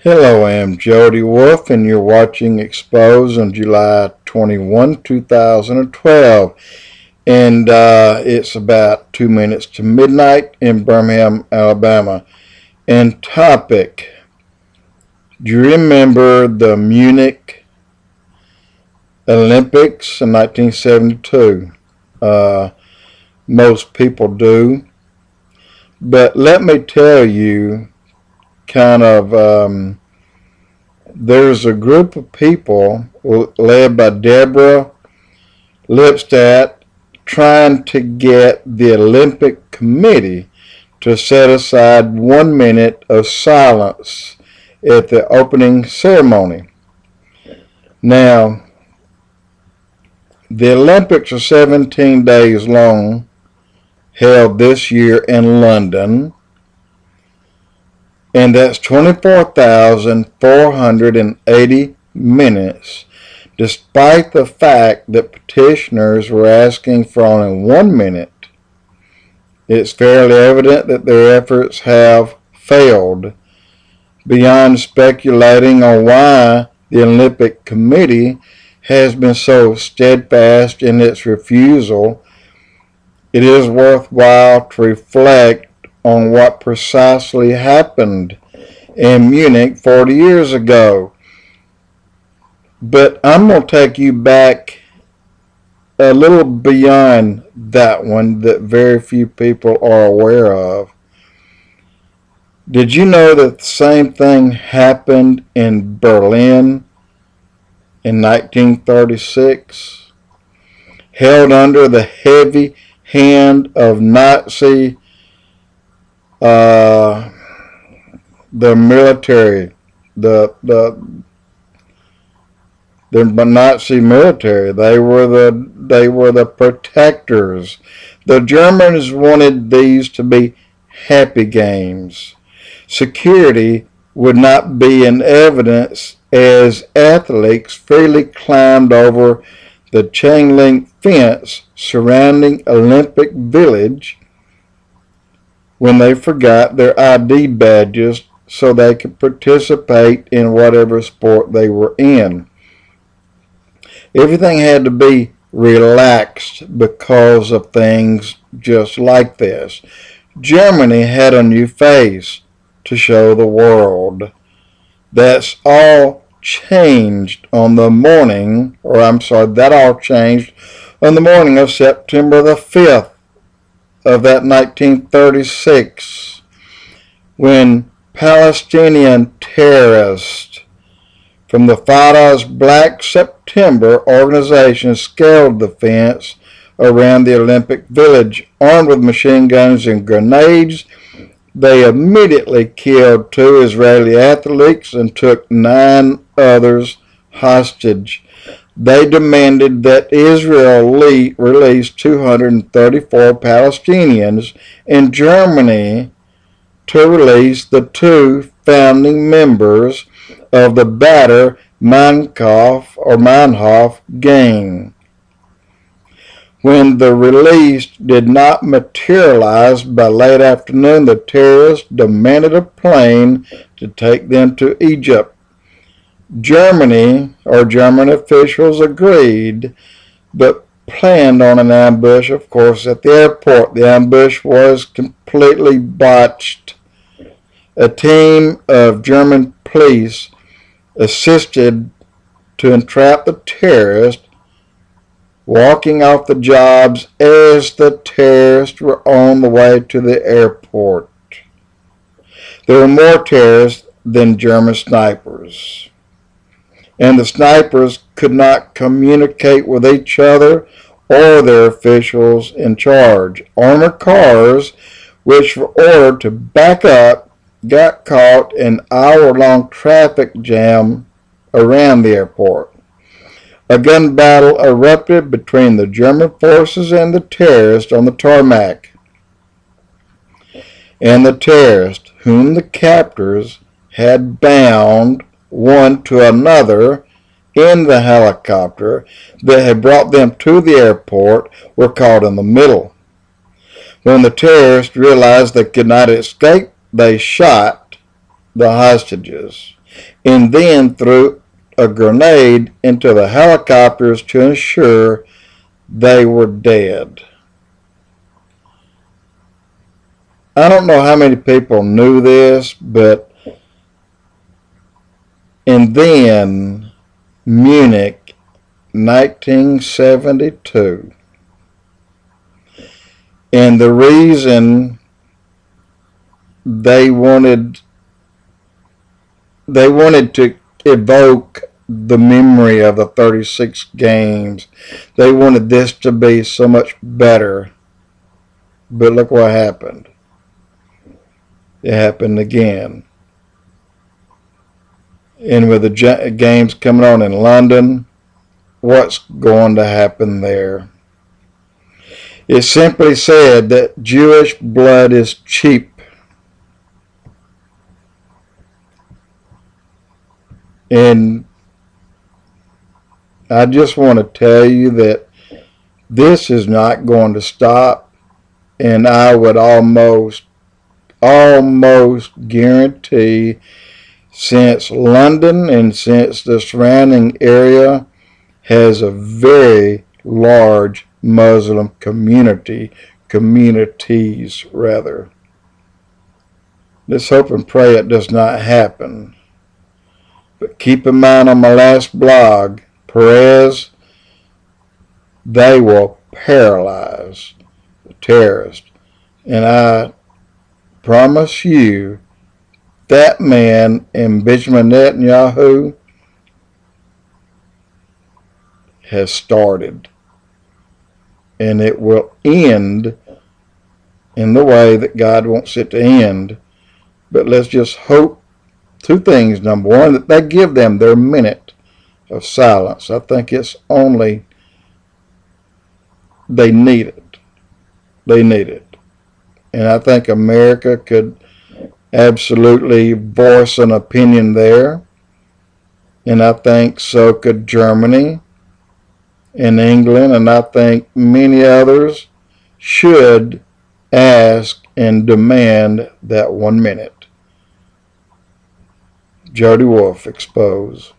Hello, I'm Jody Wolf, and you're watching Expoz on July 21, 2012. And it's about 2 minutes to midnight in Birmingham, Alabama. And topic: do you remember the Munich Olympics in 1972? Most people do. But let me tell you, there's a group of people led by Deborah Lipstadt trying to get the Olympic Committee to set aside 1 minute of silence at the opening ceremony. Now, the Olympics are 17 days long, held this year in London, and that's 24,480 minutes, despite the fact that petitioners were asking for only 1 minute. It's fairly evident that their efforts have failed. Beyond speculating on why the Olympic Committee has been so steadfast in its refusal, it is worthwhile to reflect on what precisely happened in Munich 40 years ago. But I'm going to take you back a little beyond that one that very few people are aware of. Did you know that the same thing happened in Berlin in 1936? Held under the heavy hand of Nazi the military, the Nazi military. They were the protectors. The Germans wanted these to be happy games. Security would not be in evidence as athletes freely climbed over the chain link fence surrounding Olympic Village when they forgot their ID badges so they could participate in whatever sport they were in. Everything had to be relaxed because of things just like this. Germany had a new face to show the world. That's all changed on the morning, that all changed on the morning of September the 5th of that 1936, when Palestinian Terrorist from the Fatah's Black September organization scaled the fence around the Olympic Village. Armed with machine guns and grenades, they immediately killed 2 Israeli athletes and took 9 others hostage. They demanded that Israel release 234 Palestinians and Germany to release the 2 founding members of the Baader Meinhof gang. When the release did not materialize by late afternoon, the terrorists demanded a plane to take them to Egypt. German officials agreed, but planned on an ambush, of course, at the airport. The ambush was completely botched. A team of German police assisted to entrap the terrorists, walking off the jobs as the terrorists were on the way to the airport. There were more terrorists than German snipers, and the snipers could not communicate with each other or their officials in charge. Armored cars, which were ordered to back up, got caught in an hour-long traffic jam around the airport. A gun battle erupted between the German forces and the terrorists on the tarmac. And the terrorists, whom the captors had bound one to another in the helicopter that had brought them to the airport, were caught in the middle. When the terrorists realized they could not escape, they shot the hostages. and then threw a grenade into the helicopters to ensure they were dead. I don't know how many people knew this, and then Munich, 1972. And the reason they wanted to evoke the memory of the 36 games. They wanted this to be so much better. But look what happened. It happened again. And with the games coming on in London, what's going to happen there? It simply said that Jewish blood is cheap. And I just want to tell you that this is not going to stop, and I would almost guarantee, since London and since the surrounding area has a very large Muslim communities rather. Let's hope and pray it does not happen. But keep in mind, on my last blog, Perez, they will paralyze the terrorist. And I promise you, that man and Benjamin Netanyahu has started. And it will end in the way that God wants it to end. But let's just hope two things. Number one, that they give them their minute of silence. I think it's only, they need it. They need it. And I think America could absolutely voice an opinion there. And I think so could Germany and England. And I think many others should ask and demand that 1 minute. Jody Wolf, Expoz.